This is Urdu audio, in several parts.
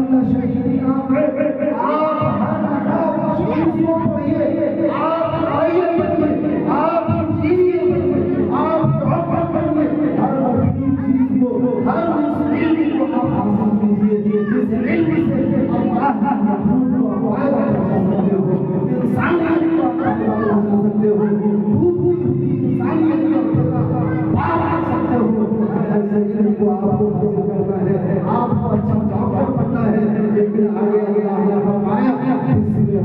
كل شيء نافع آپ چیزوں پڑھیے آپ آئیے پڑھیے آپ جیئے پڑھیے آپ ڈاکٹر پڑھیے ہر مفید چیز کو ہر مسلم کو آپ حاصل کیجیے جس علم سے اللہ مخلوق کو فائدہ پہنچا سکتے ہو انسانیت کو آپ فائدہ پہنچا سکتے ہو ڈوبتی ہوئی انسانیت کا خطرہ پار کر سکتے ہو ایسے علم کو آپ کو حاصل کرنا ہے آپ کو اچھا ڈاکٹر بننا ہے لیکن آگے اللہ نے فرمایا اس لیے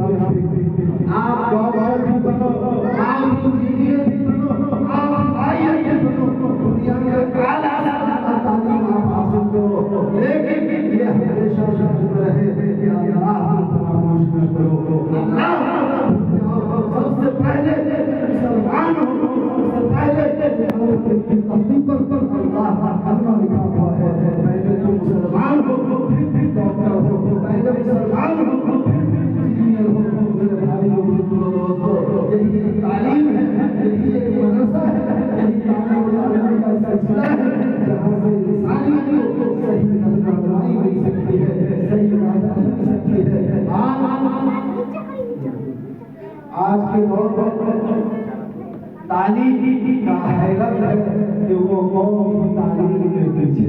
آپ ڈاکٹر بھی بنو آپ انجینئر بھی بنو آپ آئیے بھی بنو دنیا کے اعلیٰ تعلیم آپ حاصل کرو لیکن یہ ہمیشہ شرط رہے کہ اللہ کو فراموش نہ کرو اللہ سب سے پہلے مسلمان ہو سب سے پہلے تحقیق پر اللہ کا کلمہ لکھا ہوا ہے پہلے تو مسلمان ہو پھر ڈاکٹر ہو پہلے مسلمان ہو پھر انجینئر ہو میرے بھائیوں دوستو یہی تعلیم ہے یہی ایک مدرسہ ہے یہی تعلیم کا سلسلہ ہے جہاں سے انسانیت کو صحیح رہنمائی مل سکتی ہے صحیح رہنمائی مل سکتی ہے آج کے دور پر تعلیم کا حیرت ہے کہ وہ قوم کی تعلیم میں پیچھے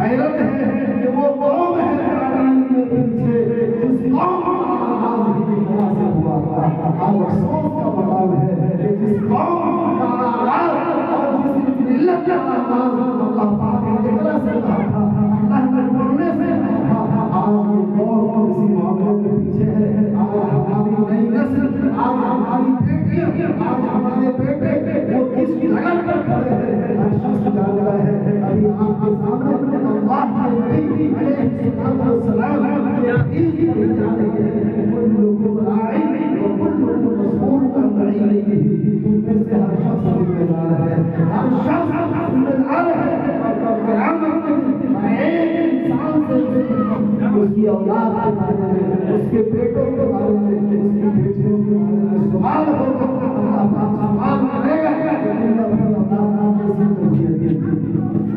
حیرت ہے کہ وہ قوم ہے تعلیم میں پیچھے جس قوم کا آغاز ہی وہاں سے ہوا تھا آج افسوس کا مقام ہے کہ جس قوم کا آغاز اور جس ملت کا آغاز اللہ پاک نے اقرا سے کہا تھا اللہ نے پڑھنے سے کہا تھا آج یہ قوم اسی معاملے میں پیچھے ہے آج ہماری نئی نسل آج ہماری بیٹیاں آج ہمارے بیٹے وہ کس لگن پر کھڑے ہیں ہر شخص جانتا ہے ابھی آپ کے سامنے اللہ کے نبی علیہ الصلوۃ والسلام یہ حدیث پڑھی جا رہی ہے کل لوگ راعی و کل لوگ مسئول عن رعیته تم میں سے ہر شخص ذمہ دار ہے ہر شخص ذمہ دار ہے اور قیامت کے دن ایک انسان سے اس کی اولاد کے بارے میں اس کے بیٹوں کے بارے میں اس کی بیٹیوں کے بارے میں سوال ہوگا اللہ پاک سوال کرے گا کہ تم نے اپنی اولاد کو کیسے تربیت دی تھی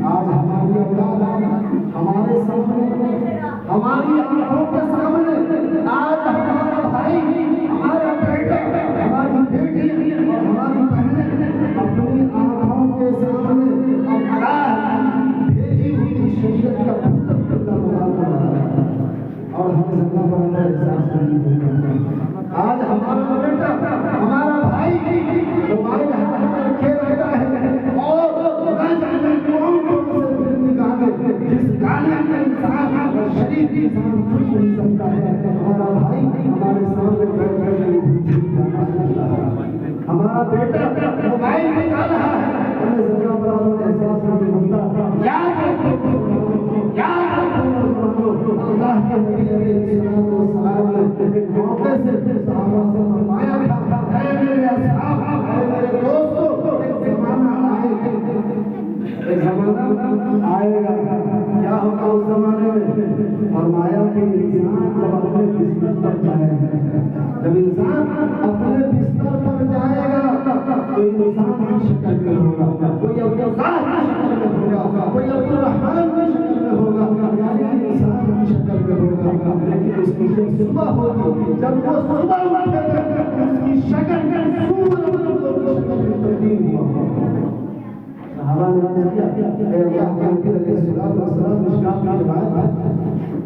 آج ہماری اولاد ہمارے سامنے ہماری آنکھوں کے سامنے آج ہمارا بھائی ہمارا بیٹا ہماری بیٹی اور ہماری بہنیں اپنی آنکھوں کے سامنے اللہ بھیجی ہوئی شریعت کا مذاق بنا رہا ہے اور ہمیں زندہ بننا احساس نہیں ہوتا آج ہمارا بیٹا ہمارا بھائی ہمارے ہاتھ میں رکھے رہتا ہے اور نہ جانے کون کون سے فلمی گانے جس گانے میں انسان اور شریف انسان کچھ نہیں سکتا ہے ہمارا بھائی ہمارے سامنے بیٹھ ہمارا بیٹا موبائل میں جا رہا ہے ہمیں زندہ بنانا احساس نہیں ہوتا یاد رکھو اللہ کے نبی علیہ السلام نے ایک موقع سے صحابہ سے فرمایا تھا اے میرے اصحاب اے میرے دوستو ایک زمانہ آئے گا کیا ہوگا اس زمانے میں فرمایا کہ انسان جب اپنے بستر پر جائے گا جب انسان اپنے بستر پر جائے گا تو انسان کی شکل میں ہوگا کوئی عبداللہ کی شکل میں ہوگا کوئی عبدالرحمن کی شکل میں ہوگا یعنی انسان کی شکل میں ہوگا لیکن اس کی جب صبح ہوگی جب وہ صبح اٹھے گا اس کی شکل میں سورج کی شکل میں تبدیل ہوا صحابہ نے کیا اے اللہ کے نبی علیہ الصلوۃ والسلام مشکات کی روایت ہے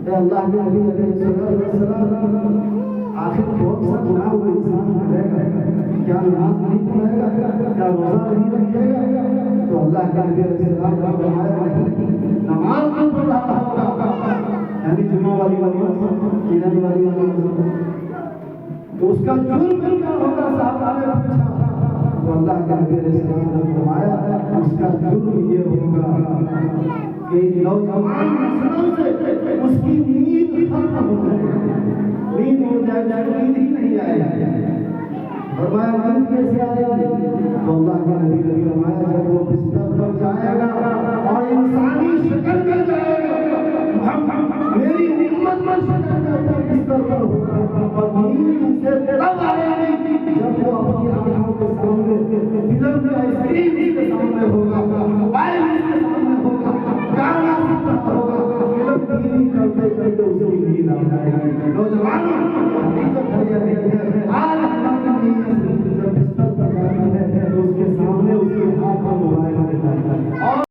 اے اللہ کے نبی علیہ الصلوۃ والسلام آخر بہت سا گناہ وہ انسان کرے گا کیا نماز نہیں پڑھے گا کیا روزہ نہیں رکھے گا تو اللہ کے نبی علیہ السلام نے فرمایا نہیں نماز نہیں پڑھ رہا ہوگا یعنی جمعہ والی عید والی تو اس کا جرم کیا ہوگا صحابہ نے پوچھا تو اللہ کے نبی علیہ السلام نے فرمایا اس کا جرم یہ ہوگا کہ نوجوان نسلوں سے اس کی نیند ختم ہو جائے نیند ہو جائے نیند ہی نہیں آئے فرمایا نیند کیسے آئے تو اللہ کے نبی نے فرمایا جب وہ بستر پر جائے گا اور انسانی شکل میں جائے گا میری امت میں شکل میں بستر پر ہوگا اور نیند سے تب آئے گی جب وہ اپنی آنکھوں کے سامنے فلم کا اسکرین کے سامنے ہوگا موبائل کے سامنے ہوگا گانا سنتا ہوگا فلم ٹی وی کرتے کرتے اسے نیند آ جائے گی. نوجوانوں حقیقت ہے یہ نہیں ہے. آج